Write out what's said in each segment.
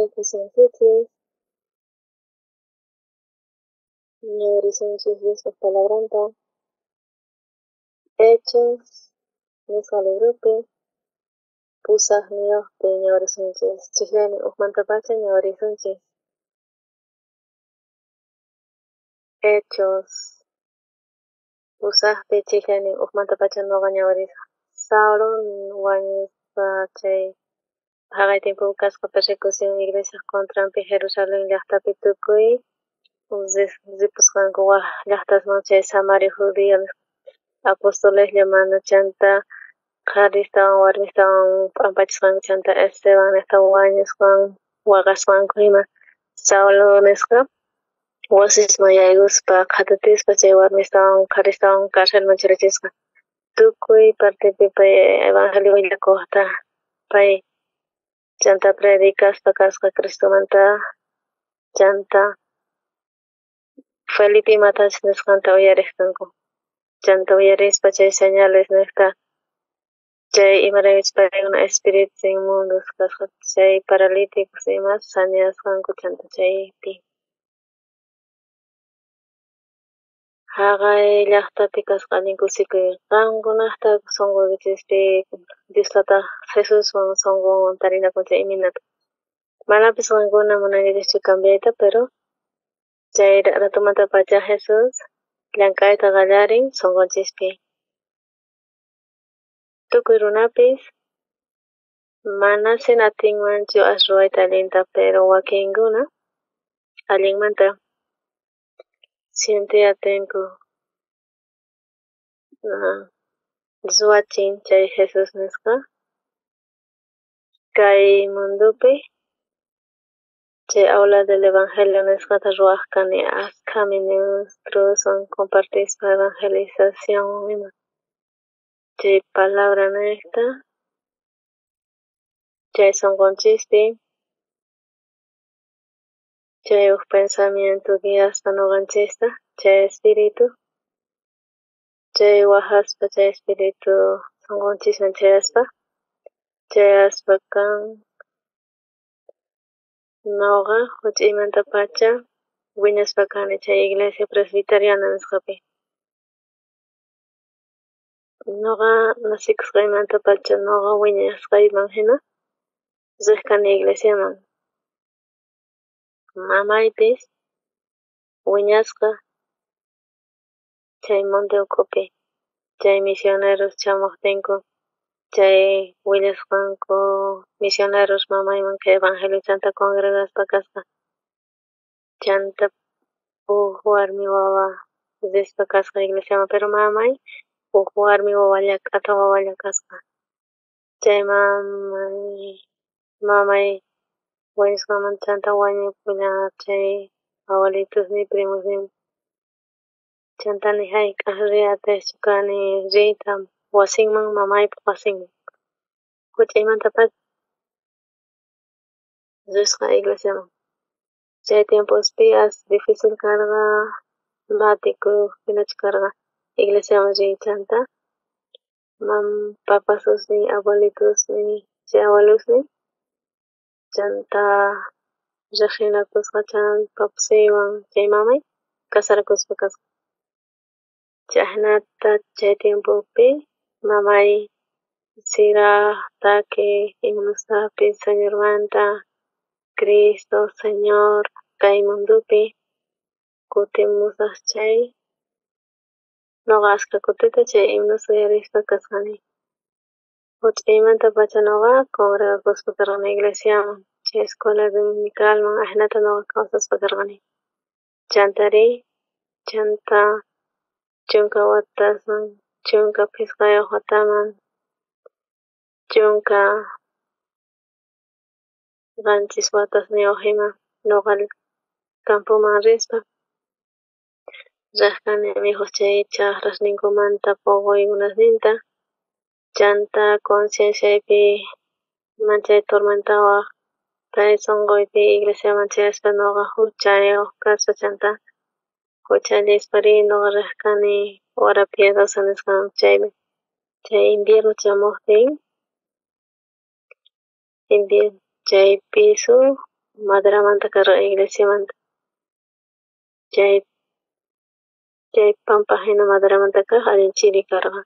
Representative, Neurosensitive de esta palabranta, hechos, Nesalugrupi, pusaq niyuqpi ñawrisunchis, chiqllani ukmantapacha ñawrisunchis. Hechos, pusaqpi chiqllani ukmantapacha ñuqa ñawirisaq. Saulo wañuspa chay haqay tiempo kasqa persecución iglesia contrampi Jerusalén llaqtapi tukuy ripusqanku waq llaqtasman chay Samaria judía apóstoleslla mana chanta qharistawan warmistawan pampachisqanku chanta Esteban nisqa wañusqan waqasqanku ima Saulo nisqa wasisman yayguspa qhatutispa chay warmistawan qharistawan carcelman churachisqa. Tukuy partipi pay evangelio willakuqta pay chanta predicaspa kasqa Cristumanta chanta Felipe Matachis nisqanta uyarijarkanku. Chanta uyarispa chay señales nisqa chay imaraykuchus paykuna espíritus inmundos kasqa chay paralíticos ima sañasqanku chanta chaypi. Haqay llaqtapi kasqa allin kusikuy qankunaqta sunquykuchispi Dioslata Jesuswan sunqunwan tarinakunchik chay iminata. Manapish qankuna munankichikchu cambiayta pero chay ratumantapacha Jesus llank'ayta qallarin sunqunchikpi. Tukuy runapis manasin atinmanchu ruwayta allinta pero wakinkuna allinmanta siente atinku ruwachin chay Jesus nisqa kay mundupi chay aula del evangelio nisqata ruwaqkani ashka ministroswan compartispa evangelización ima chay palabra niqta chay sunqunchikpi chay uk pensamiento guiaspa ñuqanchikta chay espíritu chay wajaspa chay espíritu sunqunchikman chayaspa kan ñuqa huch'iymantapacha wiñaspa kani chay iglesia presbiteriana nisqapi. Ñuqa nasikasqaymantapacha ñuqa wiñasqayman hina riq kani iglesiaman. Mamaypis wiñasqa chay Monte Ukupi chay misioneros chamuptinku chay willasqanku misioneros mamayman kay evangelio chanta congregaspa kasqa chanta uk warmi wawa rispa kasqa iglesiaman pero mamay uk warmi wawalla q'atuwa wawalla kasqa. Chay mamay wañusqanmanta chanta wañukpilla chay abuelitusnin primusnin chantani hayk'aq riy atishchu kani riyta wasinman mamaypa wasinman huch'iymantapacha rishqa iglesiaman. Chay tiempospi difícil karqa batikuq hinachu karqa iglesiaman riy chanta papasusnin abuelitusnin chay abuelosnin chanta riqsinakusqa papasiywan chay mamay kasarakuspa kasqa. Chaqnata chay tiempopi mamay siraqtaki imastapis Señormanta Cristo Señor kay mundupi kutimusaq chay ñuqa ashka kutita chay himnos uyarispa kasqani. Huch'iymantapacha ñuqa congregakuspa karqani iglesiaman chay escuela dominicalman ahnata ñuqa kawsaspa karqani. Chantari chanta chunka watasman chunka pisqayuq wataman chunka qanchis watas niyuq ima ñuqa campoman rispa riq kani amigos chay chaqrasninkumanta puquykunasninta chanta concienciaypi chay tormentawaq kay sunquypi iglesiaman chayaspa ñuqa huchayuq kaspa chanta huchallispa riy ñuqa riq kani hora piadosa nisqan chaymi chay invierno chamuptin chay piso Madaramanta karga iglesiamanta. Chay pampa hina Madaramanta kaq allin chiri karqa.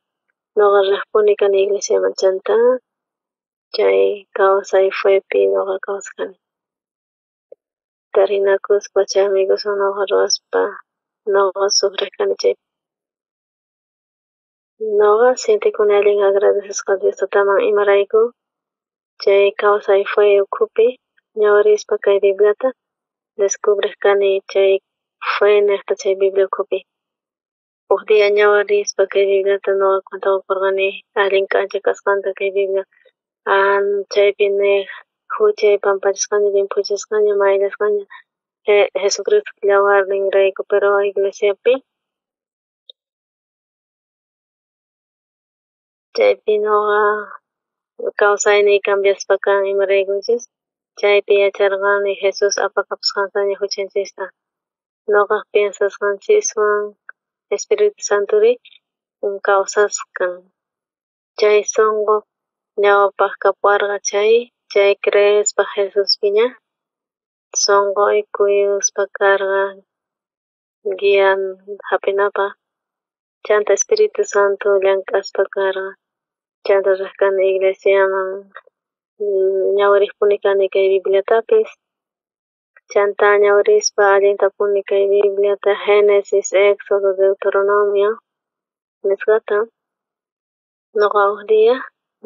Ñuqa riqpuni kani iglesiaman chanta chay kawsayfuepi ñuqa kawsakani. Tarinakuspa chay amigoswan ñuqa ruwaspa ñuqa sufrikkani chaypi. Ñuqa sintikuni allin agradecesqa Diostataman imarayku chay kawsay fue ukhupi ñawirispa kay Bibliata descubrikkani chay fue niqta chay Biblia ukhupi. Uk dia ñawirispa kay Bibliata ñuqa cuentakurqani allin k'ancha kasqanta kay Biblia. Chaypi niq huchay pampachishqaña llimpuchishqaña mayllasqaña Jesucristo yawarninrayku pero iglesiapi chaypi ñuqa kawsayni cambiaspa kan imaraykunchis chaypi yacharqani Jesus apakapusqantaña huchanchista ñuqa piensasqanchiswan Espiritu Santuri kawsasqan chay sunqu ñawpaq kapuarqa chay creespa Jesuspiña sunqu kuyuspa karqa guian hap'inapaq chanta Espiritu Santo llank'aspa karqa chanta riqkani iglesiaman ñawirikpuni kani kay Bibliatapis chanta ñawirispa allintapuni kay Bibliata Génesis, Éxodo, Deuteronomio nisqata ñuqa uk dia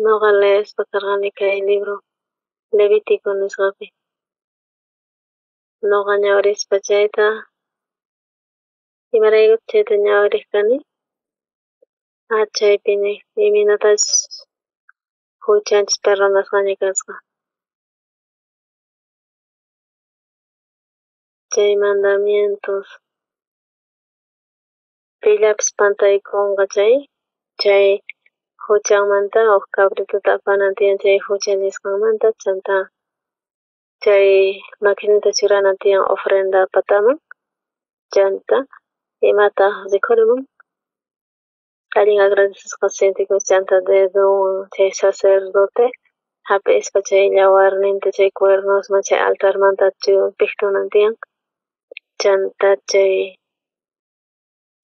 ñuqa leespa karqani kay libro Levitico nisqapi ñuqa ñawirispa chayta imaraykuta chayta ñawirikkani chaypi imanatash huchanchis perdonasqaña kasqa chay mandamientos pillapis pantaykunqa chay huchanmanta uk cabrituta apanan tiyan chay hucha nisqanmanta chanta chay maquinita churanan tiyan ofrenda pataman chanta imataq rikhurimun allin agradecesqa sentikush chanta deduwan chay sacerdote hap'ispa chay yawarninta chay cuernosman chay altarmanta piqtunan tiyan chanta chay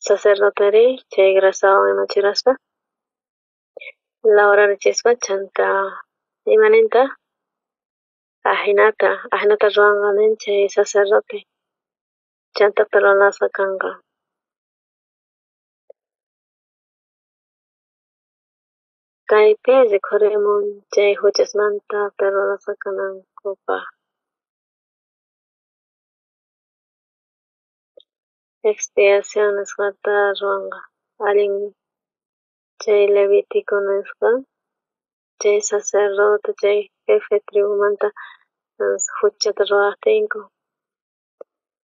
sacerdoteri chay grasawan ima churaspa laurarichispa chanta imaninta ajinata ruranqa nin chay sacerdote chanta perdonasqa kanqa kaypi rikhurimun chay huchasmanta perdonasqa kanankupaq expiación nisqata ruranqa allin chay Levitico nisqa chay sacerdote chay jefe tribumanta huchata ruwaptinku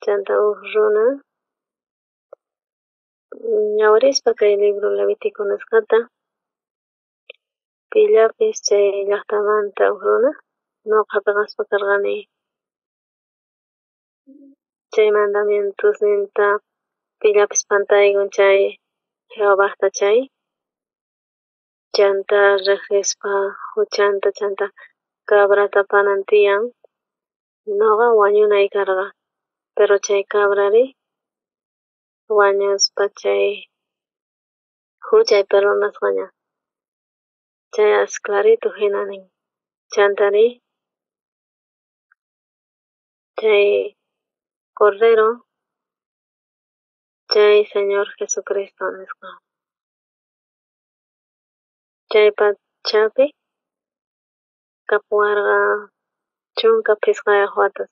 chanta uk runa ñawirispa kay libro Levitico nisqata pillapis chay llaqtamanta uk runa ñuqa hap'iqaspa karqani chay mandamientos ninta pillapis pantaykun chay Jehovahta chay chanta riqsispa huchanta chanta cabrata apanan tiyan ñuqa wañunay karqa pero chay cabrari wañuspa chay huchay perdonasqaña chay clarito hina nin chantari chay cordero chay Señor Jesucristo nisqa chay pachapi kapuarqa chunka pisqayuq watas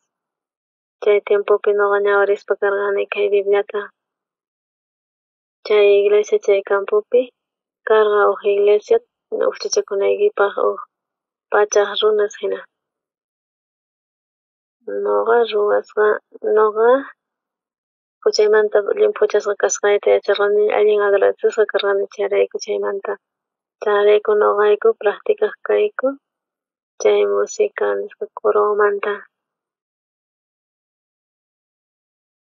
chay tiempopi ñuqa ñawirispa karqani kay Bibliata chay iglesia chay campopi karqa uk iglesia uchchachakunaykipaq uk pachak runas hina ñuqa huchaymanta llimpuchasqa kasqayta yacharqani allin agradecesqa karqani chayrayku chaymanta chayrayku ñuqayku practicaq kayku chay música nisqa coromanta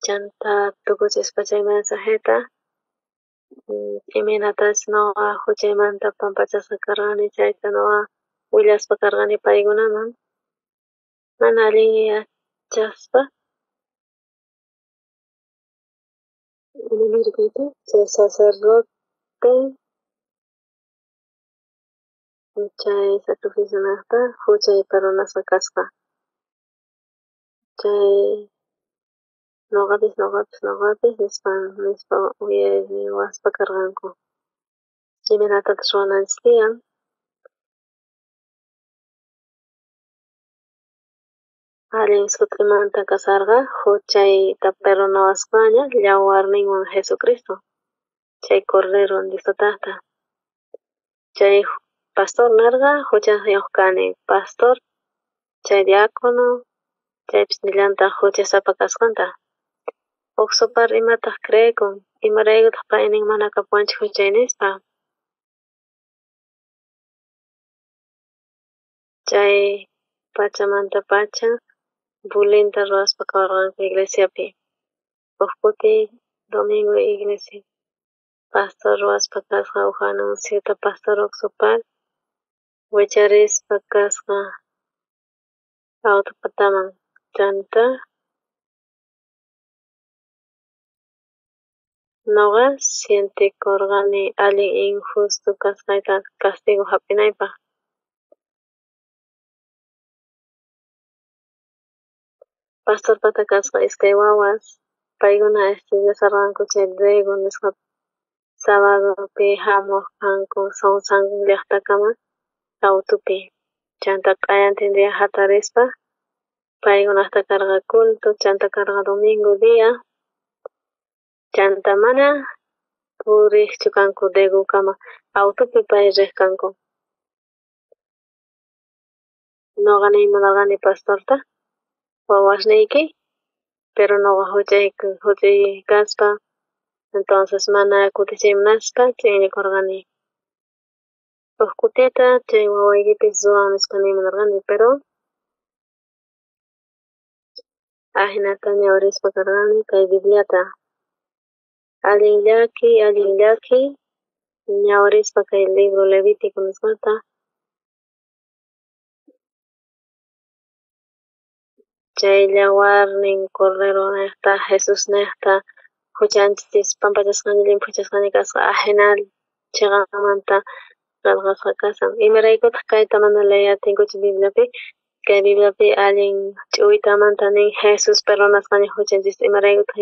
chanta tukuchispa chay mensajeta imanatash ñuqa huchaymanta pampachasqa karqani chayta ñuqa willaspa karqani paykunaman mana allin chaspa imanirkayta chay sacerdote chay sacrificionasta huchay perunasqa kasqa chay noqapis nispa waspa karqanku imanatatas ruwananchis tiyan allin sutimanta kasarqa huchayta perdonawasqaña yawarninwan Jesucristo chay Cordero Diostataqta chay pastor narqa huchasiyuq kani pastor chay diacono chaypis millantaq huchasapa kasqanta huk supar imataq creykun imaraykutaq pay nin mana kapuanchik huchay nispa chay pachamanta pacha bulinta ruwaspa kawarqanku iglesiapi huk kuti domingo iglesia pastor ruwaspa kasqa huk anunciota pastor huk supar wicharispa kasqa autopataman chanta noqa sientikurqani allin injusto kasqayta castigo hap'inaypaq pastorpata kasqa iskay wawas paykuna estudiasarqanku chay Diego nisqa sabadopi hamuq kanku Sonsan llaqtakama autopi chanta q'ayantin dia hatarispa paykunaqta karqa culto chanta karqa domingo dia chanta mana puriqchu kanku Diegokama autopi pay riq kanku noqa nimunarqani pastorta wawasniyki pero noqa huchay kaspa entonces mana kutichimunaspa chayñakurqani huk kutita chay wawaykipis ruwan nispa nimunarqani pero ahinata ñawirispa karqani kay Bibliata allin llaki ñawirispa kay libro Levitico nisqata chay yawarnin Cordero niqta Jesus niqta huchanchis pampachasqaña limpuchasqaña kasqa ahinal chiqanmanta qillqasqa kasan imaraykutaq kayta mana ley atinkuchik Bibliapi kay Bibliapi allin ch'uytamanta nin Jesus perdonasqaña huchanchis imaraykutaq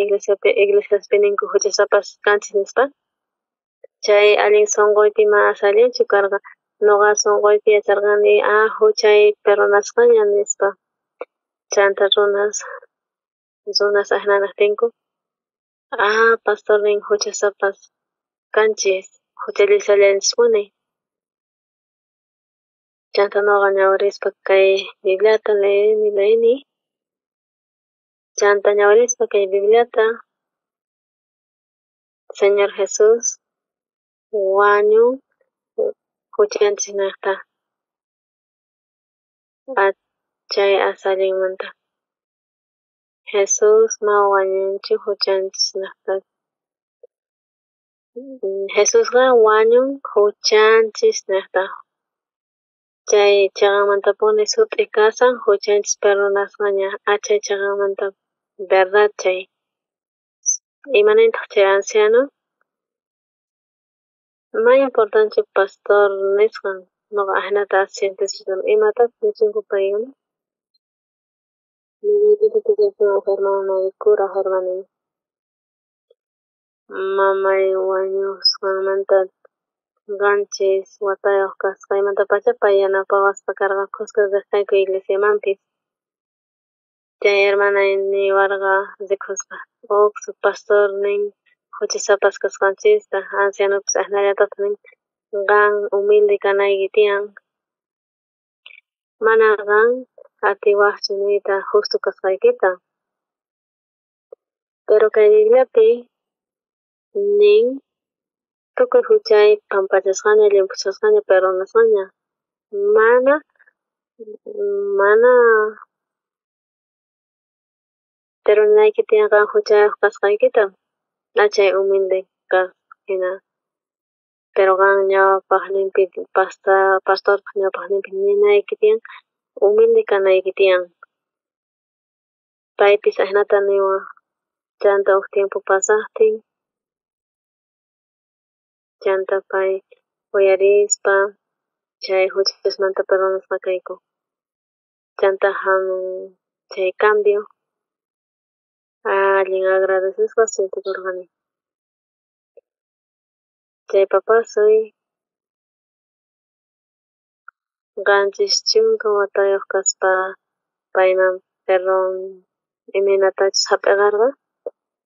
iglesiaspi ninku huchasapas kanchis nispa chay allin sunquypi mas allinchu karqa noqa sunquypi yacharqani huchay perdonasqaña nispa chanta runas ahinanaptinku pastor nin huchasapas kanchis huchallisallanchikmuni chanta noqa ñawirispa kay Bibliata leyini chanta ñawirispa kay Bibliata Señor Jesus wañun huchanchis niqta chay asallinmanta Jesus ma wañunchik huchanchis niqta Jesusqa wañun huchanchis niqta chay chaqanmantapuni suti kasan huchanchis perdonasqaña achay chaqanmanta verdad chay imanentaq chay anciano ma importanchu pastor nisqan noqa ahinata sientesishani imatapis nichinku paykuna hermanay cura hermanay mamay wañusqanmanta qanchis watayuq kasqaymantapacha pay yanapawaspa karqa kusqa riqkayku iglesiamanpis chay hermanay niwarqa rikusqa huk pastor nin huchasapas kasqanchista ancianopis ahinallataqta nin qan humilde kanayki tiyan mana qan atiwaqchu niyta justo kasqaykita pero kay Bibliapi nin tukuy huchay pampachasqaña limpuchasqaña perdonasqaña mana perdonaynayki tiyan qan huchayuq kasqaykita achay humilde kaq hina pero qan ñawpaqninpi pastorpaq ñawpaqninpi ninayki tiyan humilde kanayki tiyan Paypis ahnata niwan chanta huk tiempo pasaqtin chanta pay uyarispa chay huchasmanta perdonasqa kayku chanta hamun chay cambio allin agradecespa sentikurqani chay papasay qanchis chunka watayuq kaspa payman perdón imaynatachus hap'iqarqa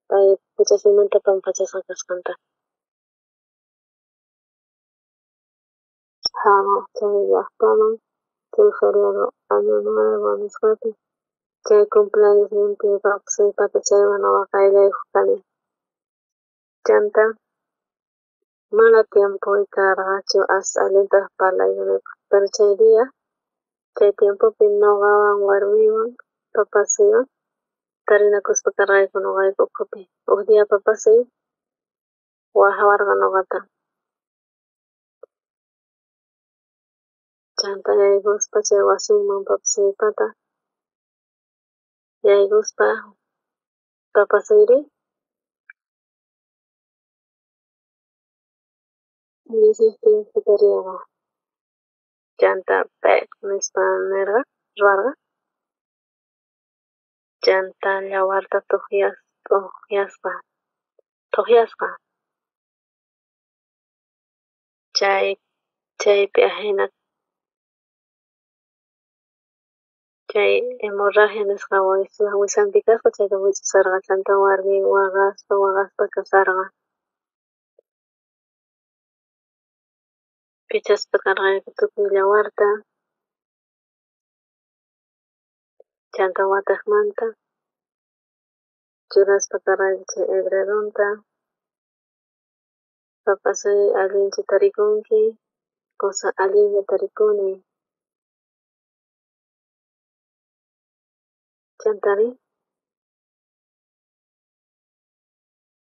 pay huchasimanta pampachasqa kasqanta hamuq chay llaqtaman chay feriado año nuevo nisqapi chay cumpleañosninpi papasaypata chaywan ñuqa qayllayuq kani chanta mana tiempoy karqachu allinta parlay ninipaq pero chay dia chay tiempopi ñuqawan warmiwan papasaywan tarinakuspa karqayku ñuqayku ukhupi huk dia papasay wajawarqa ñuqata chanta yaykuspa chay wasinman papasaypata yaykuspa papasayri nisiptin pitariyaqa chanta pek nispa nirqa ruwarqa chanta yawarta tuqyasqa chaypi ahina chay hemorragia nisqa wisanpi kasqa chayta wich'asarqa chanta warmi waqaspa kasarqa pichaspa karqayku tukuy yawarta chanta wataqmanta churaspa karqayku chay edredonta papasay allinchi tarikunki kusa allinlla tarikuni chantari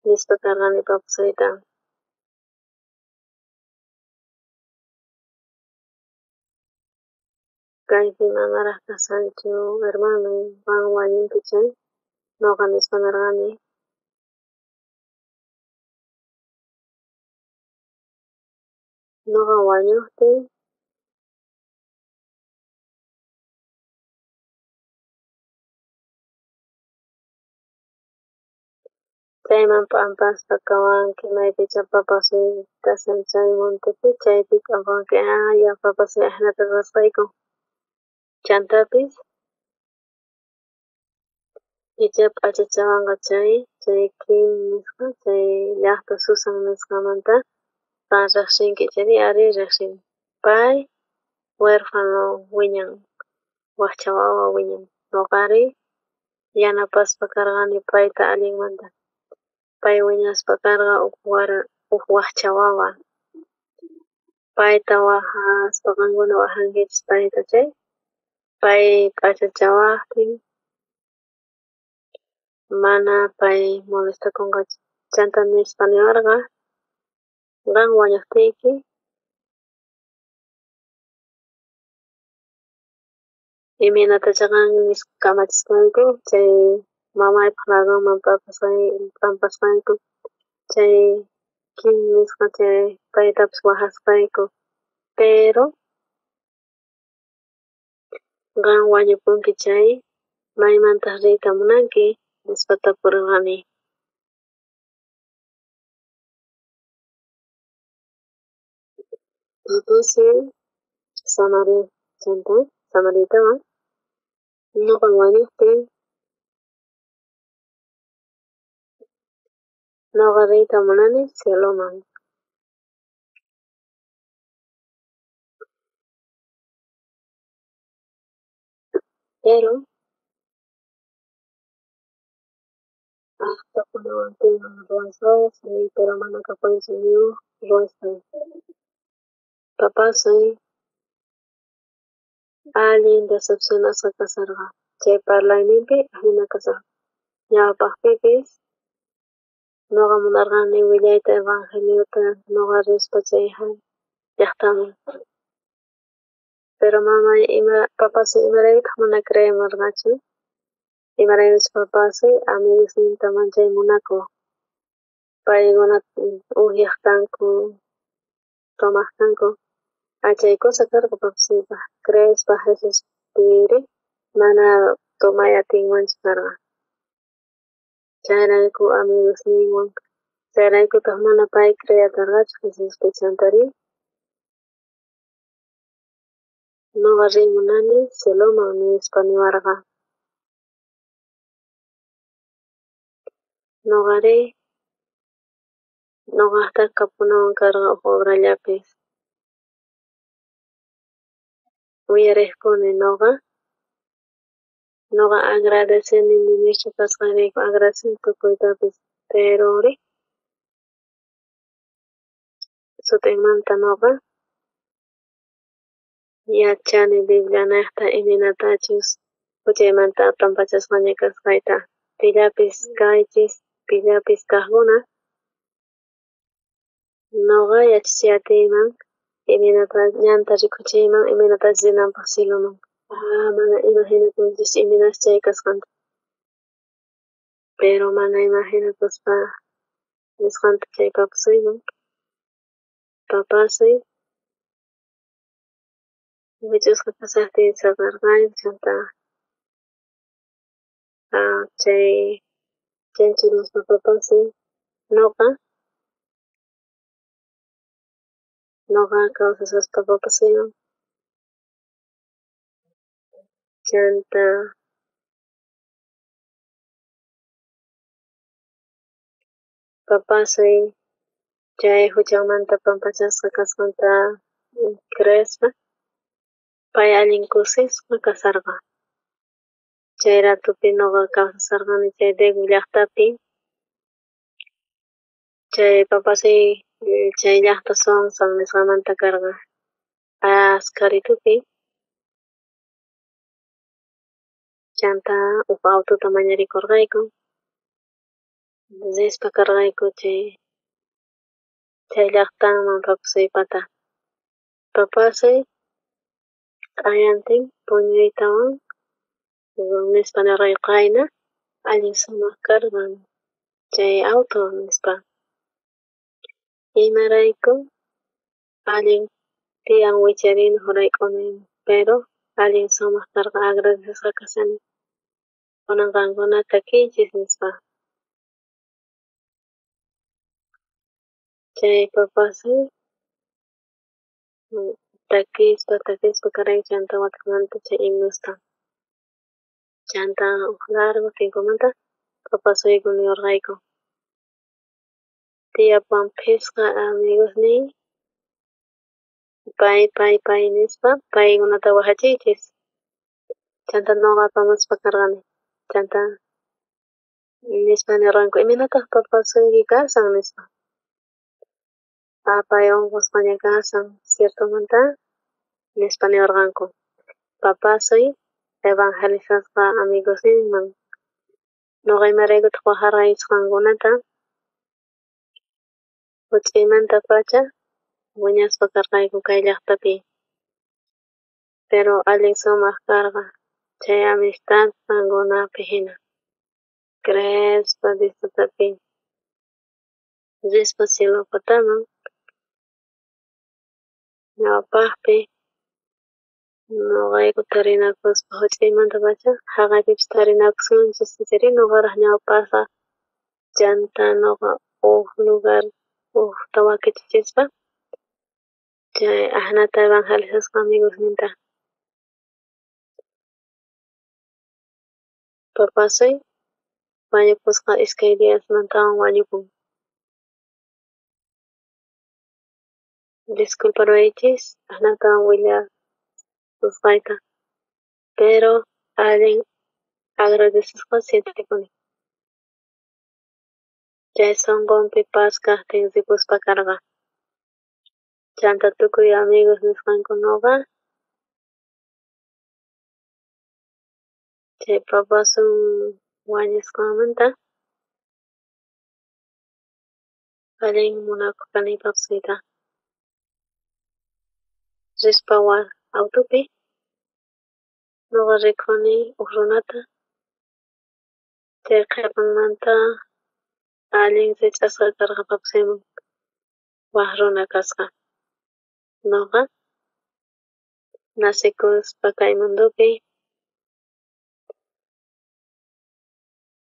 nispa karqani papasayta kaypi manaraq kashanchu hermano Juan wañunki chay ñuqa nispa nirqani ñuqa wañuqtin chayman pampaspa kawanki maypicha papasay kashan chay montepi chaypi kapanki ya papasay ahnata rurasqayku chantapis kicha p'achachawanqa chay Kim nisqa chay llaqta Susan nisqamanta kan riqshinki chayri ari riqshin pay huérfano wiñan wakcha wawa wiñan ñuqari yanapaspa karqani payta allinmanta pay wiñaspa karqa huk wakcha wawa payta waqaspa qankuna waqankichis payta chay pay p'achachawaqtin mana pay molestakunqachu chanta nispa niwarqa qan wañuqtiyki imaynatacha qan nispa kamachisqayku chay mamaypaq ladunman pampasqayku chay Kim nisqa chay paytapas waqasqayku pero qan wañupunki chay maymantaq riyta munanki nispa tapurirqani papasay Samaritaman ñuqa wañuqtin ñuqa riyta munani cieloman pero llaqtakunawan tiyan ruwasqay pero mana kapunchu ñuq ruwasqay papasay allin decepcionasqa kasarqa chay parlayninpi hina kasarqa ñawpaqpipis ñuqa munarqani willayta evangeliota ñuqa rispa chay llaqtaman pero mamay papasay imaraykutaq mana creemurqachu Imaraykuchus papasi amigosninta manchay munaku. Paykuna ujiaq kanku, tomaq kanku. Achaykusa karka papasiyta Crespa, Jesus Piri, mana tomay atinmanchu karqa. Chayrayku amigosninwan, chayraykutaq mana pay creyakarqachu Jesuspi chantari. Ñuqa rimunani cielo nispa niwarqa. Ñuqari ñuqaqta kapunawan karqa huk obrallapis. Uyariqkuni ñuqa agradecini ministro kasqanrayku agradecini tukuytapis, pero sutinmanta ñuqa yachani Biblia niqta imanatachus huchaymanta apampachashqaña kasqayta pillapis kaychis, pillapis kaqkuna ñuqa yachachiy atiyman imanata ñanta rikuchiyman imanatashi rinanpaq cieloman. Mana imaginakunkichik imanashi chay kasqanta. Pero mana imaginakuspa nisqanta chay papasuyman. Papasuy wich'usqa kasaqtiyta saqarqani chanta chaychu nispa papasuy ñuqa kawsashaspa papasuyman. Chanta papasuy chay huchanmanta pampachasqa kasqanta Crespa pay allin kusisqa kasarqa. Chay ratupi ñuqa kawsasarqani chay David llaqtapi. Chay papasuy chay llaqta Sonson nisqamanta karqa Ascaritupi. Chanta huk autota mañarikurqayku. Rispa karqayku chay llaqtaman papasuypata. Papasuy qanyantin puñuytawan nispa nirqayku qayna allin sumaq karqan chay auto nispa. Imarayku allin tiyan wicharini juraykuni, pero allin sumaq karqa agradecesqa kasani kunan qankunata kinchis nispa. Chay papasuy takispa karayku chanta watamanta chay himnusta. Chanta huk largo tiempomanta papasuyku niwarqayku. Tiyapan pisqa amigosnin pay nispa paykunata wajachiychis. Chanta ñuqa apamuspa karqani. Chanta nispa nirqanku imanataq papasuyki kashan nispa. Pay unqusqaña kashan ciertomanta nispa niwarqanku. Papasuy evangelizasqa amigosninman. Ñuqa imaraykutaq wajarqaychikkunata huch'aymanta-pacha wiñaspa karqayku kay llaqtapi. Pero allin sumaq karqa chay amistad qankunapi hina. Crespa distritopi rispa cielopataman ñawpaqpi ñuqayku tarinakuspa huch'aymanta-pacha haqaypipish tarinakusunchis sicharina ñuqaraq ñawpasqa chanta ñuqa huk lugar hukta wakichichispa chay ahnata evangelizasqa amigosninta. Papasuy wañupusqa iskay diyasmantawan wañukun. Disculparaychis ahnatawan willapusqayta, pero allin agradecesqa sientikuni. Chay sunqunpi paz kaqtin ripuspa karqa. Chanta tukuy amigos nisqanku ñuqa chay papasun wañusqanmanta allin munakuq kani papasuyta. Rispa autopi ñuqa rikuni huk runata chay qhipanmanta allin sich'asqa karqa papasayman waq runa kasqa. Nuqa nasikuspa kay mundupi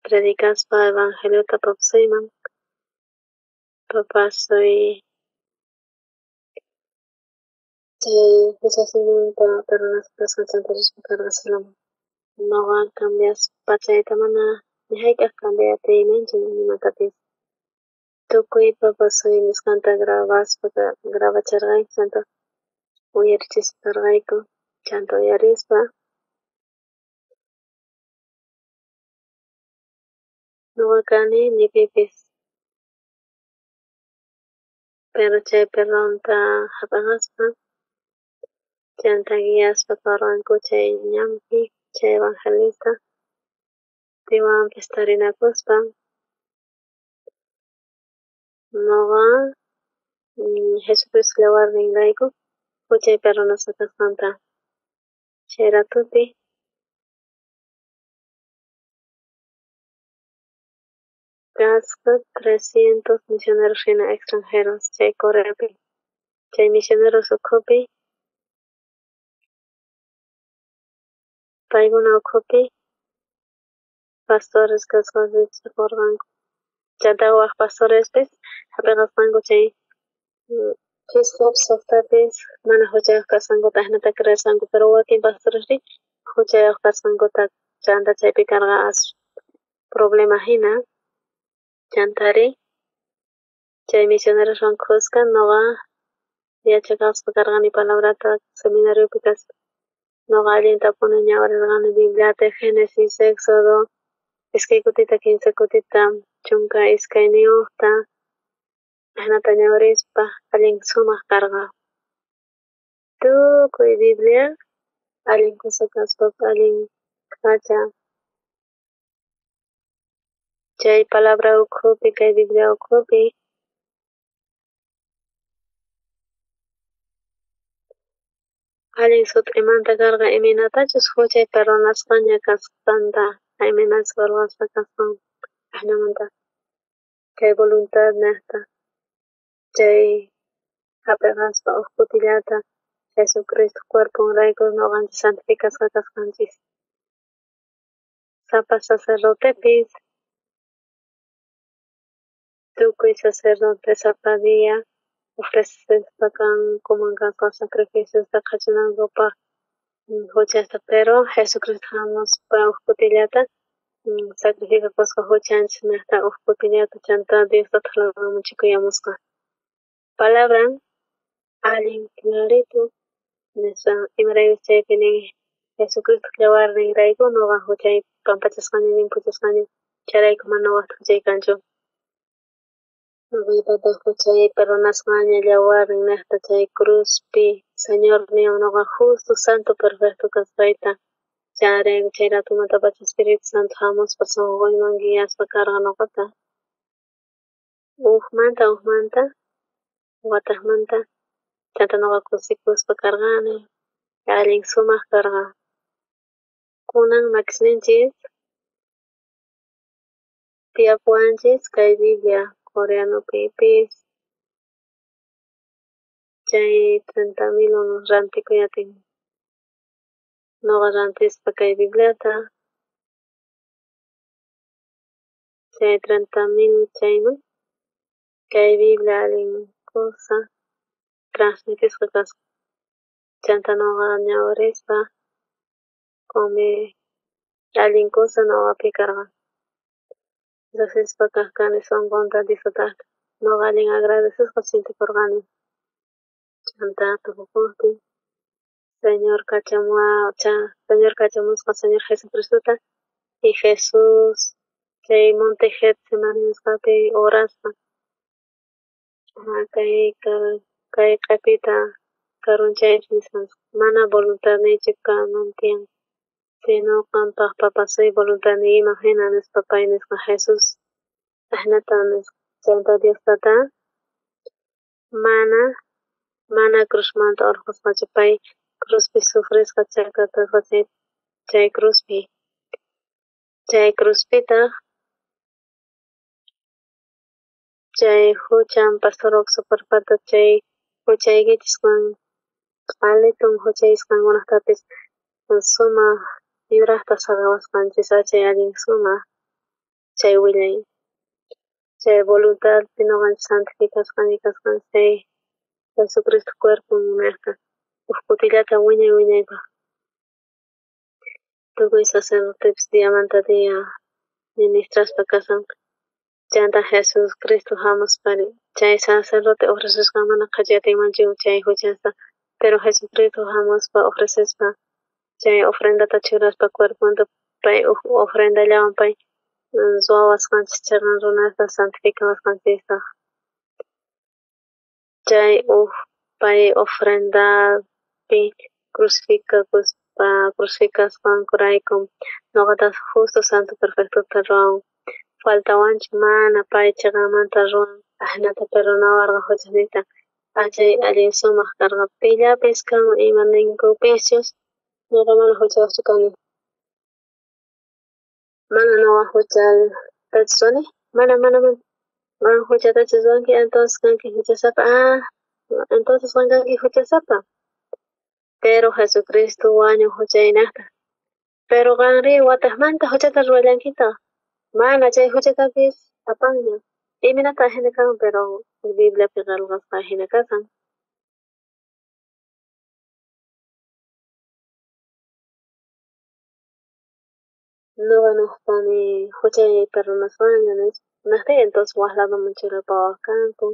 predikaspa evangeliota papasayman papasuy chay huchasiyninta Peronaspa kasqa chantarishpa karqa cielaman. Nuqa cambiaspa chayta mana ni hayk'aq cambiatiymanchu nimatapis. Tukuy papasuy nisqanta grabacharqayku chanta uyarichispa karqayku chanta uyarispa nuqa kani ni pipis. Pero chay perdonta hap'aqaspa chanta guiaspa karwanku chay ñanpi chay evangelista piwanpis tarinakuspa nuqa Jesucristo yawarninrayku huchay perdonasqa kasqanta chay ratupi kasqa 300 misioneros hina extranjeros chay Coreapi. Chay misioneros ukhupi paykuna ukhupi pastores kasqa riqsikurqanku. Chanta waq pastorespis hap'iqasqanku chay Fisqupis suqtapis mana huchayuq kasqankuta hinata creersqanku pero wakin pastoresri huchayuq kasqankuta chanta chaypi karqa problema hina chantari chay misioneroswan kusqa nuqa yachaqaspa karqani palabrata seminariopi kaspa. Nuqa allinta tapuni ñawirirqani Bibliata Génesis, Éxodo, iskay kutita 15 kutita chunka iskayniyuqta hinata ñawirispa allin sumaq karqa. Tukuy Biblia allin kusaq kaspaqa allin pacha chay palabra ukhupi kay Biblia ukhupi allin sut'imanta karqa imanatachus huchay perdonasqaña kasqanta imanachus ruwasqa kasqan alllamanta kay voluntad niqta chay hap'iqaspa huk kutillata Jesucristo cuerpunrayku ñuqanchis santificasqa kasqanchis. Sapa sacerdotepis tukuy sacerdote sapa dia ofrecispa kan comungasqa sacrificiosta qhachinankupaq huchasta pero Jesucristo hamuspa huk kutillata sacrificakusqa huchanchis niqta huk kutillata chanta Diosta thalawamunchikuyamusqa. Palabran allin clarito nispa imaraykuchus chaypi nin Jesucristo yawarninrayku nuqa huchay pampachasqani limpuchasqani chayrayku mana waqta huchaykanchu. Nuqaytataq huchay perdonasqaña yawarnin niqta chay cruzpi Señor niyan nuqa justo santo perfecto kasqayta chayrayku chay ratumanta Espiritu Santo hamuspa sunquyman guiaspa karqa nuqata. Ukmanta wataqmanta chanta nuqa kusikuspa karqani allin sumaq karqa. Kunan makisninchis tiyapuwanchis kay Biblia coreanopipis chay 30,000 rantikuyatin nuqa rantispa kay Bibliata chay 30,000 chayman kay Biblia allin kusa transmitisqa kasqa chanta nuqa ñawirispa allin kusa ñuqapi karqa. Jesuspa kaqkani sunqunta disfrutaqta nuqa allin agradecesqa sintikurqani chanta tukukuqpi Señor kachamusqa Señor Jesucristota y Jesus chay Monte Getsemani nisqapi uraspa kay q'ipita karunchaypi nisqansqa mana voluntad niychik kanan tiyan sino qampaq papasuy voluntad niyman hina nispa pay nisqa Jesus hinata nisqa chanta Diostata mana cruzmanta urquspachu pay cruzpi sufrisqa chay cruzpi chay cruzpitaq chay huchan pastorok superpata chay huchaykichikwan alitun huchayisqankunatapis sumaq librajta saqawasqanchis achay allin sumaq chay willay chay voluntadpi ñuqanchik santifikasqani kasqan chay Jesucristo cuerpon nirka uk kutillata wiñay wiñaypaq tukuy sacerdotepis diamanta dia ministraspa kasan chanta Jesucristo hamuspari chay sacerdote ofrecesqa mana qhachiyatimanchu chay huchasqa pero Jesucristo hamuspa ofrecespa chay ofrendata churaspa cuerponta pay ofrendallawan pay suwawasqanchis chaywan runata santificawasqanchista chay pay ofrendapi crucificasqankurayku ñuqata justo santo perfectota ruwan faltawanchik mana pay chaqanmanta ruwan ajenata perdonawarqa huchasniyta achay allin sumaq karqa pillapis kan ima ninkupischus ñuqa mana huchasqchu kani mana ñuqa huchatachus runi mana huchatachus runki entonces kanki huchasapa entonces kanki huchasapa pero Jesucristo wañuq huchaynaqta pero qanri watakmanta huchata rurallankita mana chay huchatapis apanña imanata ajena kan pero Bibliapi qarqasqa ajena kasan ñuqa ñuqtani huchay perdonasqaña nish naqti entonces waqladoman churapawaq kanku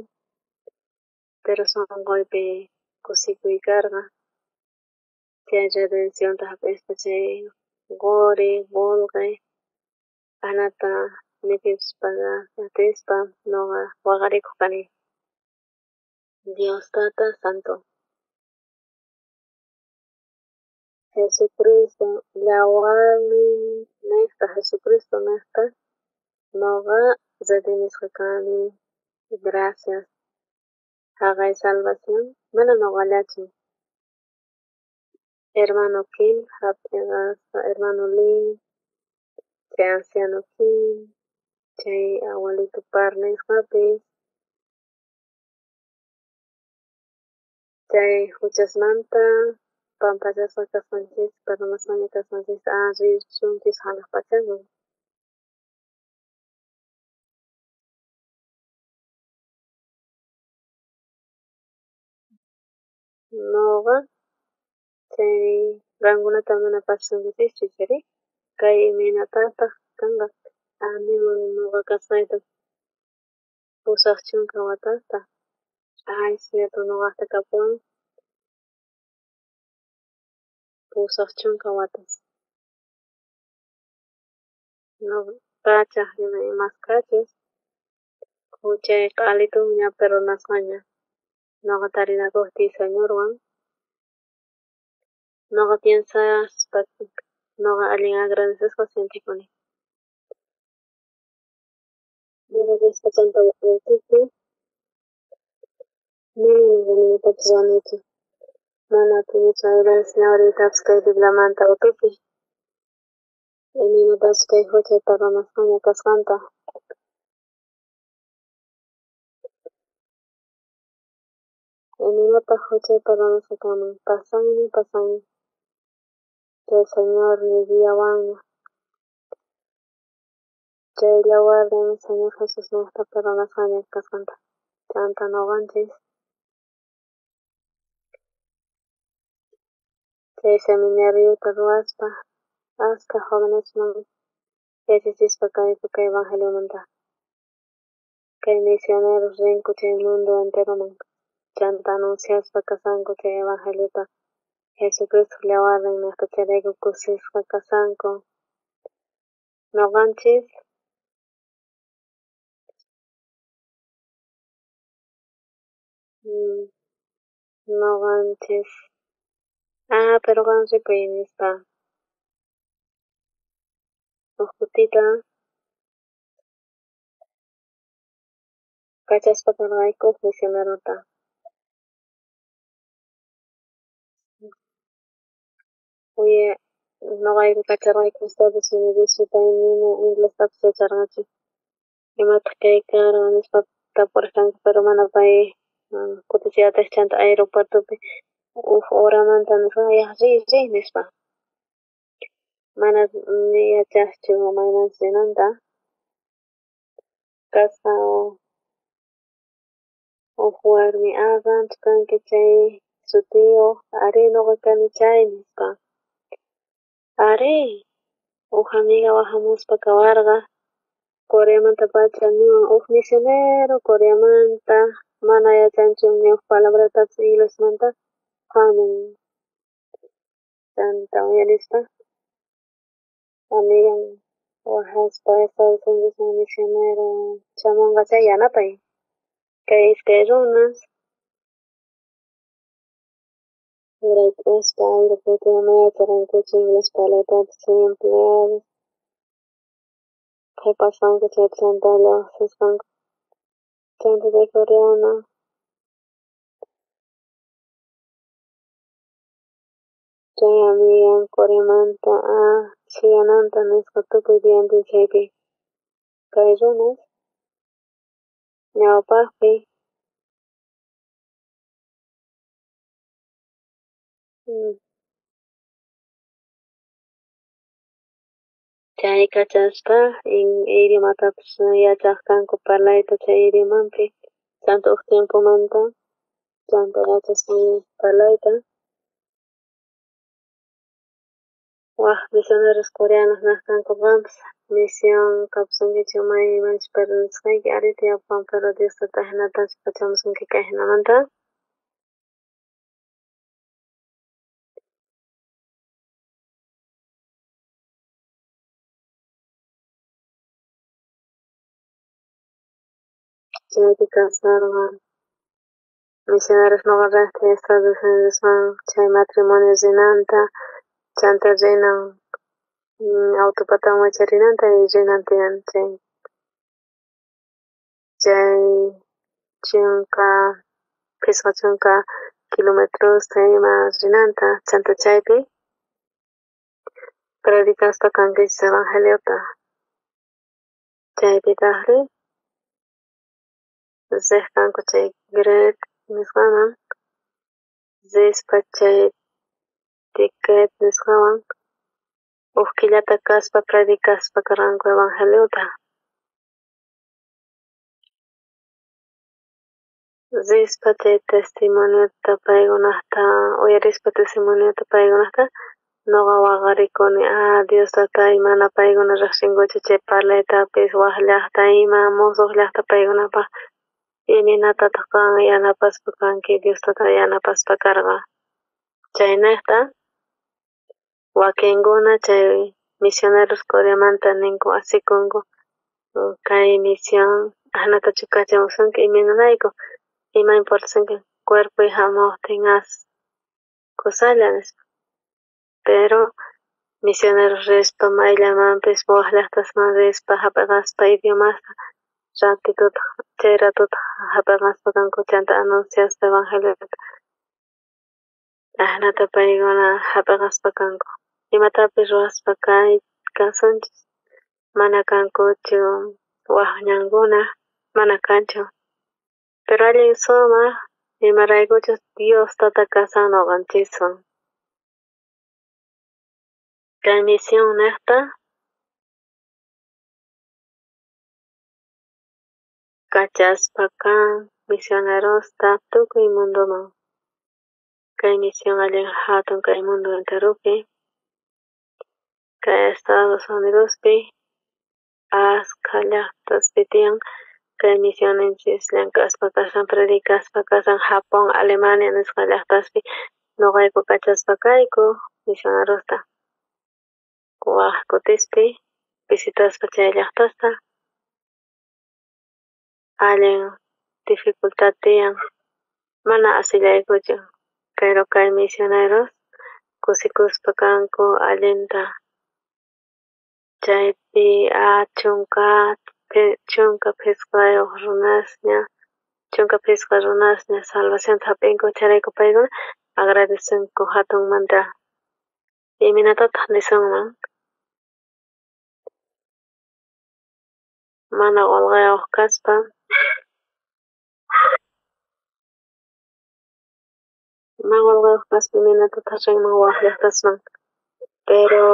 pero sunquypi kusikuy karqa chay redencionta hap'ispa chay quri qulqi anata ñipipish atispa ñuqa waqarikuq kani Dios Tata Santo Jesucristo llawarnin niqta Jesucristo niqta ñuqa redimisqa kani gracias haqay salvación mana ñuqallachu hermano Kim hap'iqasqa hermano Lin chay anciano Kim chay abuelito Parnesqapis chay huchasmanta pampachasqa kasqanchis perdonasqaña kasqanchis rirchunchis hanaq pachaman ñuqa chay qankunata mana pashanchischu chiri kay imaynatantaq kanqa animal ñuqa kasqayta pusaq chunka watasta ay cierto ñuqaqta kapuwan pusaq chunka watas ñuqa kachaq hina imas kachus huchay q'alitun ña perdonasqaña ñuqa tarinakuqtiy señorwan ñuqa piensaspa ñuqa allin agradecesqa sintikuni ñuqa despachanta waqaykipi mana nimatapis ranichu mana atinichu agradecer ahoritapas kay Bibliamanta upipi imatapas kay huchay perdonasqaña kasqanta imanata huchay perdonasqa kanan pasanmi chay señor nidiawanña chay yawarnin señor Jesus niqta perdonasqaña kasqanta chanta ñuqanchis chay seminariota ruwaspa ashka jóvenesman yachachispa kayku kay evangeliomanta kay misioneros rinku chay mundo enteroman chanta anunciaspa kasanku chay evangeliota Jesucristo llawarnin niqta chaylayku kusisqa kasanku ñuqanchis ñuqanchis pero qan ripuy nispa uk kutita kachaspa karqayku misionerota ñuqayku kacharqayku Estados Unidos paymi inglestapas yacharqachu imataq kay karqa nispa tapurqanku pero mana pay kutichiyatish chanta aeropuertopi horamanta nisqa riy nishpa mana yachaqchu maymanchik rinanta kasqa huk warmi Aganchik kanki chay sutiyuk ari ñuka kani chay nishpa ari huk amiga wajamushpa kawarka Coreamanta pacha niwan huk misionero Coreamanta mana yachanchu ñawpa palabratapish inglesmanta hamun chanta uyarishpa amigan wajashpa Estados Unidosman misionero shamunga chay yanapay kay ishkay runas Raykushpa aeropuertoman yacharankuchik inglés parlatapish chay empleados kay pashanka chay chantala llucshishkanku chanta chay coreano chay amiga Coreamanta shiyananta nishpa tukuy tiyanpika chaypi kay runas ñawpakpi chay kachashpa idiomatapish yachakkanku parlayta chay idiomapi chanta huk tiempomanta chanta yachashpa parlayta wak misioneros coreanos karkankupish misión kapushankichik maymanchik perdonashkayki ari tiyapan pero Diosta tajanatash kachamushunki kay hinamanta chaypi kasharka misioneros ñuka Estados Unidosman chay matrimonio rinanta chanta rinan autopata wacharinanta y rinan tiyan chay chunka piskha chunka kilometrosta ima rinanta chanta chaypi predicashpa kankichik evangeliota chaypitari rikanku chay Great nishkaman rishpa chay ticket nishkawan huk killata kashpa predicashpa karkanku evangeliota rishpa chay testimoniota paykunata uyarishpa testimoniota paykunata ñuka waqarikuni Diostata mana paykuna riqsinkuchu chay parlaytapish wak llaqta ima musuq llaqta paykunapak iminatataq kan yanapashpa kanki Diostata yanapashpa karka chay niqta wakinkuna chay misioneros Coreamanta ninku asikunku kay misión ahnatachu kachamushunki imanarayku ima importashanki cuerpoy hamuqtin kusalla nishpa pero misioneros rishpa mayllamanpish wak llaqtasman rishpa hap'ikashpa idiomasta ratituta chay ratuta hap'ikashpa kanku chanta anunciashpa evangeliota ahnata paykuna hap'ikashpa kanku imatapish ruwashpa kasunchik mana kankuchu wak ñankuna mana kanchu pero allin sumak imaraykuchus Diostata kasan ñukanchikwan kay misión niqta kachashpa kan misionerosta tukuy munduman kay misión allin hatun kay mundo enteropi kay Estados Unidospi ashka llaqtaspi tiyan kay misioninchik llank'ashpa kashan predicashpa kashan Japón Alemania nishka llaqtaspi ñuqayku kachashpa kayku misionerosta wak kutishpi visitashpa chay llaqtasta allin dificultad tiyan mana ashillaykuchu pero kay misioneros kusikushpa kanku allinta chaypi chunka piskayuq runashña chunka piskaq runashña salvacionta hap'inku chayrayku paykuna agradecinku hatunmanta iminatataq nishunman mana wallqayuq kashpa Mangolgas piminata tashan waqllaqtasman. Pero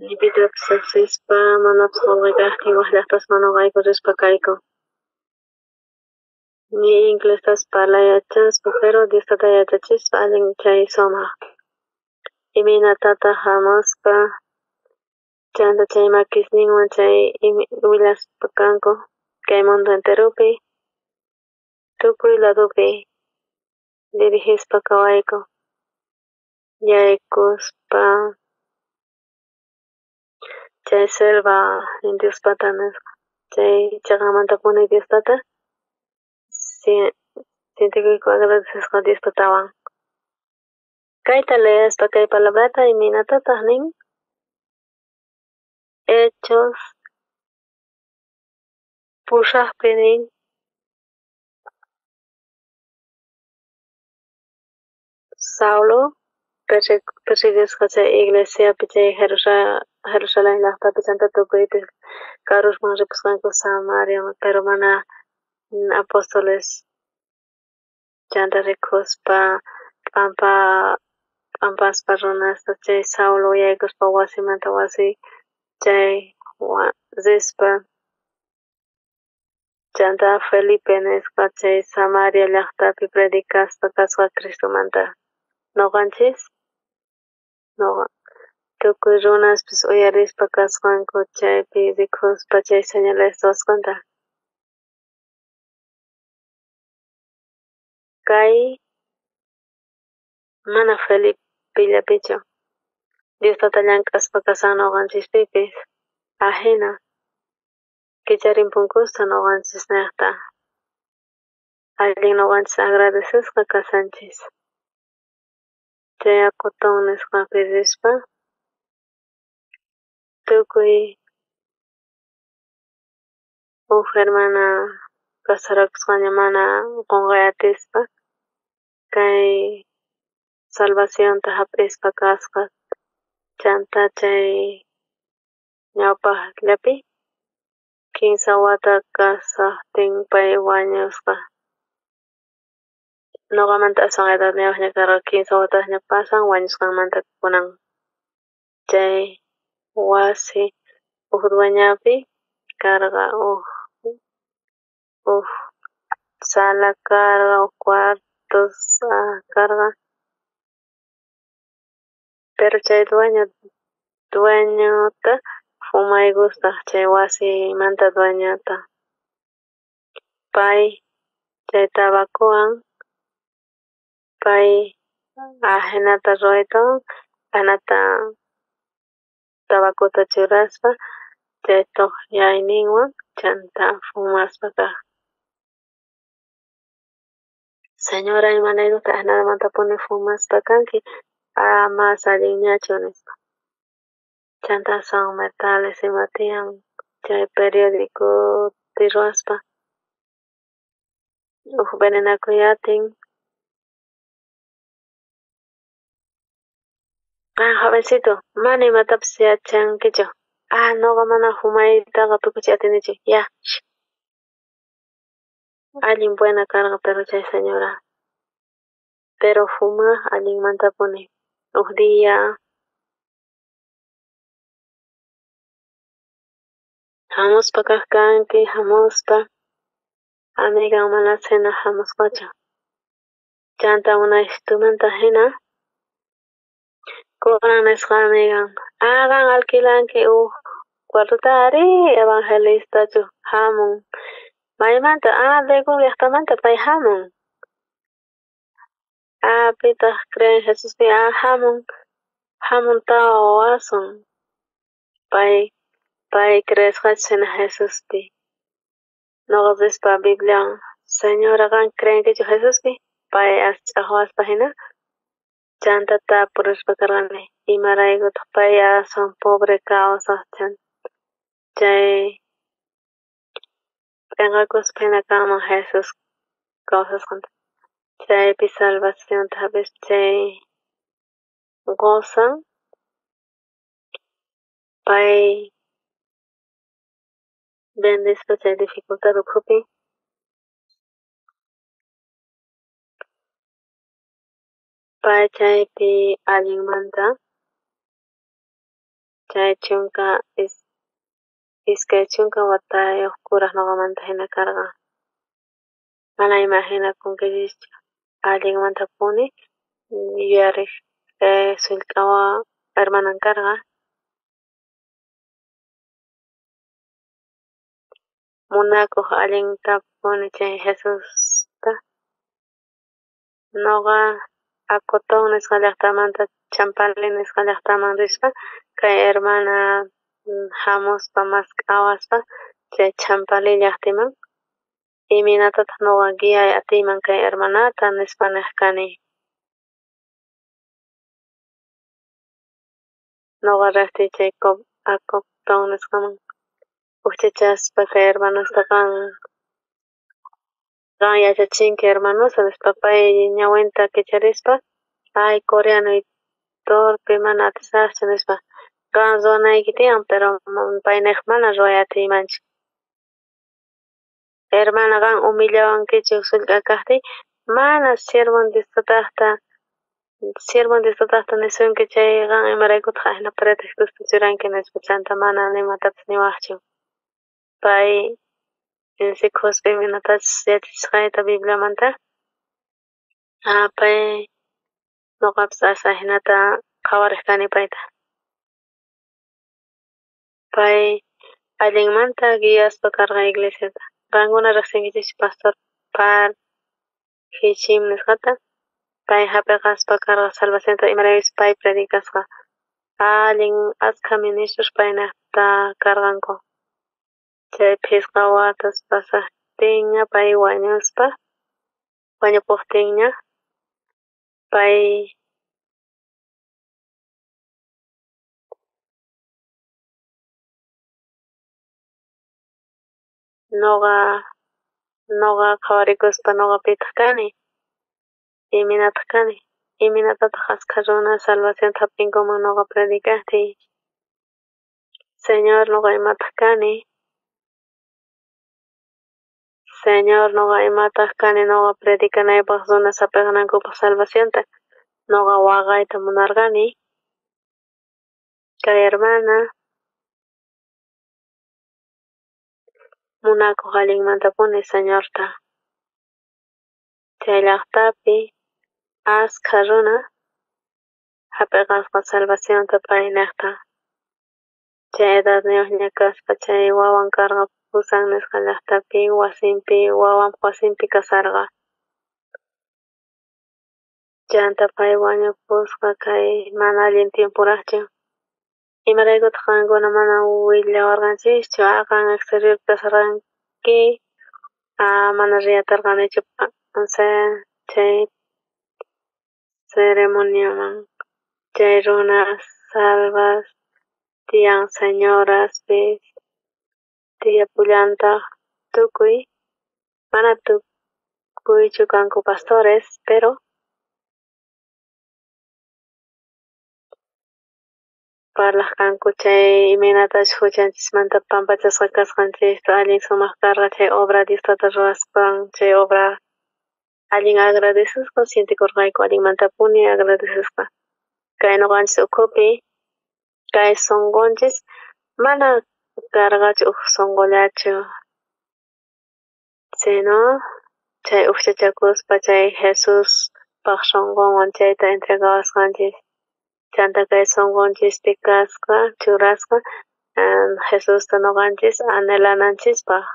Lipitrapi saqsispa manapas qunqay waqllaqtasman nuqayku rispa kayku. Ni inglestas parlayachaspa pero Diostata yachachispa allin chay sumaq. Iminatataq hamuspa chanta chay makisninwan chay willaspa kanku kay mundo enteropi tukuy ladopi dirigispa kawayku yaykuspa chay selva Indiospata nisqa chay chaqamantapuni Diostata sintikuyku agradecesqa Diostatawan. Kayta leespa kay palabrata iminatataq nin hechos pushaqpi nin Saulo persiguisqa chay iglesiapi chay Jerusalén llaqtapi chanta tukuypi carusman ripusqanku Samaria pero mana apóstoles chanta rikuspa p'ampaspa runasta chay Saulo yaykuspa wasimanta wasi chay rispa chanta Felipe nisqa chay Samaria llaqtapi predicaspa kasqa Cristumanta nuqanchis tukuy runaspis uyarispa kasqanku chaypi rikuspa chay señales ruwasqanta. Kay mana Felipillapichu Diostata llank'aspa kasan nuqanchispipis ahina kicharin punkusta nuqanchis niqta allin nuqanchis agradecesqa kasanchis. Chay Acotón nisqapi rispa tukuy hermana kasarakusqaña mana qunqay atispa kay salvacionta hap'ispa kasqa chanta chay ñawpaqllapi 15 wata kasaqtin pay wañusqa. Nuqamanta aswan edadña karqa 15 wataqña pasan wañusqanmanta kunan chay wasi dueñapi karqa sala karqa cuartos karqa pero chay dueñota fumay gustaq chay wasimanta dueñota pay chay tabakuwan pay ajenata ruwaytawan anata tabakuta churaspa chay tuqllayninwan chanta fumaspa kaq. Señora imanaykutaq ajenamantapuni fumaspa kanki mas allinñachu nispa chanta aswan metales ima tiyan chay periodicopi ruwaspa venenakuyatin jovencito mana imatapis yachankichu nuqa mana fumaytaqa tukuchin atinichu ya allin buena karqa pero chay señora pero fumaq allinmantapuni dia hamuspa kaq kanki hamuspa amigan mana cena hamuspachu chanta unaytumanta hina kunan nisqa amigan qan alquilanki cuartota ari evangelistachu hamun maymanta Daegu llaqtamanta pay hamun pitaq creen Jesuspi hamun tawa wasun pay creesqachu hina Jesuspi nuqapispa Bibliawan señora qan creenkichu Jesuspi pay ch'aqwaspa hina chanta tapurishpa karqani imaraykutaq pay aswan pobre kawsaq chay p'inqakuspa hina kanman Jesus kawsasqanta chaypi salvacionta hap'ispa chay gozan pay bendispa chay dificultad ukhupi pay chaypi allinmanta chay chunka iskay chunka watayuq kuraq ñuqamanta hina karqa mana imaginakunkichikchu allinmantapuni yuyariq sullk'awa hermanan karqa munakuq allintapuni chay Jesusta ñuqa Acotón nisqa llaqtamanta Champali nisqa llaqtaman rishpa kay hermana hamuspa mask'awaspa chay Champali llaqtiman iminatataq ñuqa guiay atiyman kay hermanata nispa niq kani ñuqa riqtiy chay Acotón nisqaman uchachaspa kay hermanusta qan yachachinki hermanusa nispa pay ñawinta kicharispa ay coreanoy torpe mana atisaqchu nispa qan ruwanayki tiyan pero pay niq mana ruway atiymanchu hermana qan umillawankichu sullk'a kaqtiy mana sirmuntisutaqta nisunki chay qan imaraykutaq ashla pretextusta churanki nispa chanta mana nimatapis niwaqchu pay Insikuspi imanatachus yachachisqayta Bibliamanta pay ñuqapis asha hinata qhawariq kani payta pay allinmanta guiaspa karqa iglesiata qankuna riqsinkichikchu Pastor Par Hichim nisqata pay hap'iqaspa karqa salvacionta imaraykuchus pay predikasqa allin ashka ministros paynaqta karqanku chay phisqa watas pasaqtinña pay wañuspa wañupuktinña pay ñuqa qhawarikuspa ñuqa pitaq kani iminataq kani iminatataq ashkha runa salvacionta hap'inkuman ñuqa predikaptiy Señor ñuqa imataq kani Señor ñuqa imataq kani ñuqa predikanaypaq runa sapiqnankupaq salvacionta ñuqa waqayta munarqani kay hermana munakuq allinmantapuni Señorta chay llaqtapi ashkha runa hap'iqasqa salvacionta pay niqta chay edadniyuq ña kaspa chay wawan karqa Pusan nisqa llaqtapi wawanpa wasinpi kasarqa chanta pay wañupusqa kay mana allin tiempuraqchu imaraykutaq qankuna mana willawarqanchikchu qan exteriorpi kasharqanki mana riyatarqanichu chay ceremoniaman chay runa salvas tiyan señoraspis tiyapullantaq tukuy mana tukuychu kanku pastores pero parlaq kanku chay imanatashi huchanchismanta pampachasqa kasqanchikta allin sumaq karqa chay obra Diostata ruraspan chay obra allin agradecesqa sintikurqayku allinmantapuni agradecesqa kay ñuqanchis ukhupi kay sunqunchis mana karqachu uq sunqullachu sino chay ukchachakuspa chay Jesuspaq sunqunwan chayta entregawasqanchis chanta kay sunqunchispik kasqa churasqa Jesusta ñuqanchis anhelananchispaq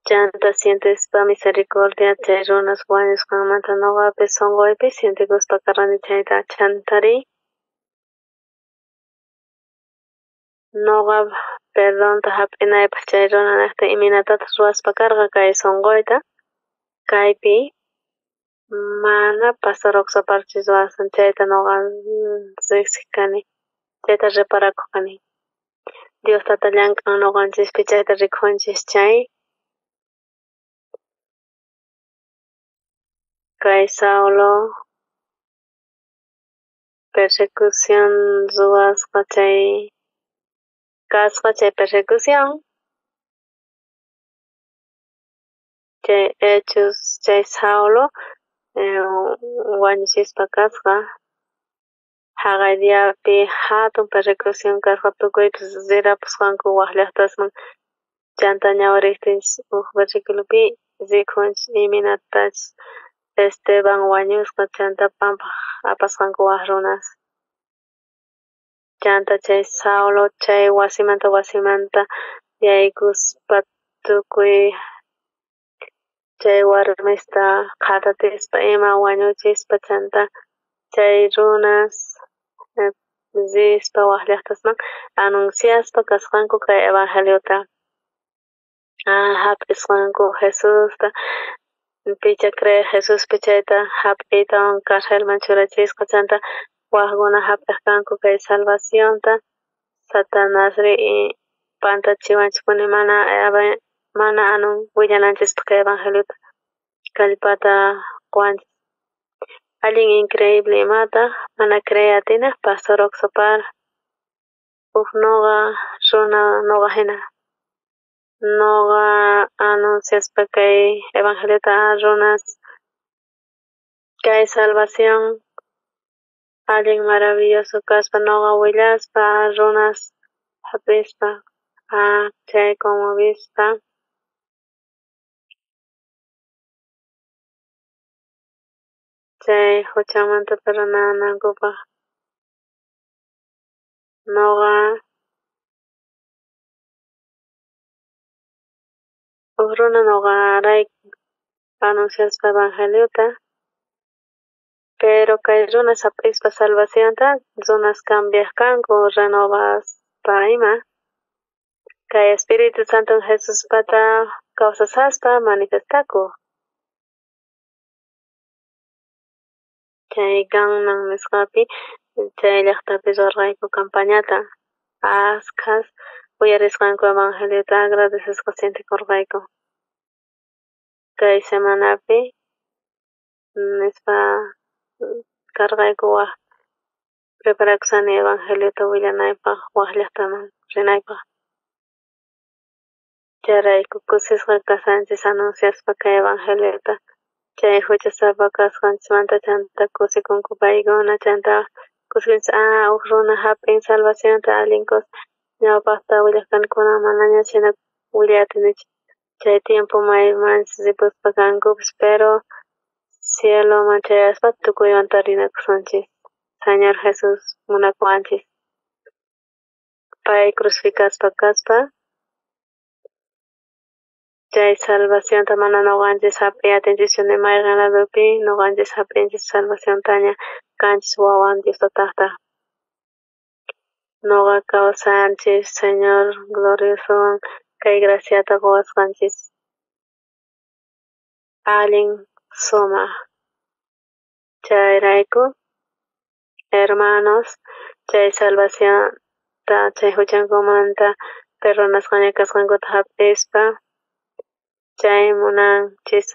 chanta sientispa misericordia chay runas wañusqanmanta ñuqapis sunquypi sintikuspa karqani chayta chantari ñuqa perdonta hap'inaypaq chay runa niqta iminatataq ruwaspa karqa kay sunquyta kaypi mana pastor Oxaparchis ruwasan chayta ñuqa riqsik kani chayta riparakuq kani Diostata llank'an ñuqanchispi chayta rikhunchis chay kay Saulo persecución ruwasqa kasqa chay persecución chay hechos chay Saulo wañuchispa kasqa haqay diapi hatun persecución kasqa tukuypis rirapusqanku waq llaqtasman chanta ñawiristinchis huk versiculopi rikunchis imanatachus Esteban wañusqa chanta pampaq apasqanku waq runas chanta chay Saulo chay wasimanta yaykuspa tukuy chay warmista qhatatispa ima wañuchispa chanta chay runas rispa waq llaqtasman anunciaspa kasqanku kay evangeliota hap'isqanku Jesusta picha creer Jesuspi chayta hap'iytawan carcelman churachisqa chanta waqkuna hap'iq kanku kay salvacionta Satanasri pantachiwanchikpuni mana anun willananchikpaq kay evangeliota kallpata quwanchik allin increíble imataq mana creya atina Pastor Oxopar huk nuqa runa nuqa hina nuqa anunciaspa kay evangeliota runas kay salvación allin maravilloso kaspa nuqa willaspa runas hap'ispa chay conmovispa chay huchanmanta perdonanankupaq nuqa huk runa nuqarayku anunciaspa evangeliota pero kay runas hap'ispa salvacionta runas cambiaq kanku renovaspa ima kay Espiritu Santo Jesuspata kawsasaspa manifestakuq chay ganman nisqapi chay llaqtapi ruwarqayku campañata askhas uyarisqanku evangeliota agradecesqa sentikurqayku kay semanapi nispa karqayku waq preparakusani evangeliota willanaypaq waq llaqtaman rinaypaq chayrayku kusisqa kasanchis anunciaspa kay evangeliota chay huchasapa kasqanchikmanta chanta kusikunku paykuna chanta kusikunchis huk runa hap'in salvacionta allinkus ñawpaqta willaq kanikuna manaña chayna willay atinichu chay tiempo maymanchis ripuspa kankupish pero cieloman chayaspa tukuymanta rinakusunchis Señor Jesus munakuwanchis pay crucificaspa kaspa chay salvacionta mana nuqanchis hap'iy atinchikchu mayqan ladupi nuqanchis hap'inchis salvaciontaña kanchis wawan Diostataqta nuqa kawsanchis Señor gloriosowan kay graciata ruwasqanchis allin sumaq chayrayku hermanos chay salvacionta chay huchankumanta perdonasqaña kasqankuta hap'ispa chay munanchis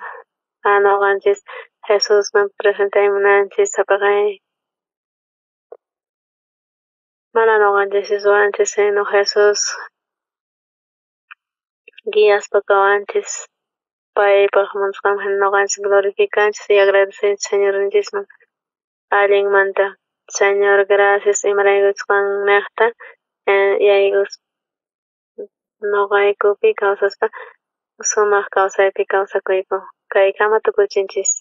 nuqanchis Jesusman presentay munanchis sapaqay mana nuqanchis ruwanchis sino Jesus guiaspa kawanchis paypaq munasqanman nuqanchis glorificanchis y agradecenchis Señorninchisman allinmanta Señor gracias imaraykuchkan niqta yaykus nuqaykupi kawsaspa sumaq kawsaypi kawsakuyku kaykama tukuchinchis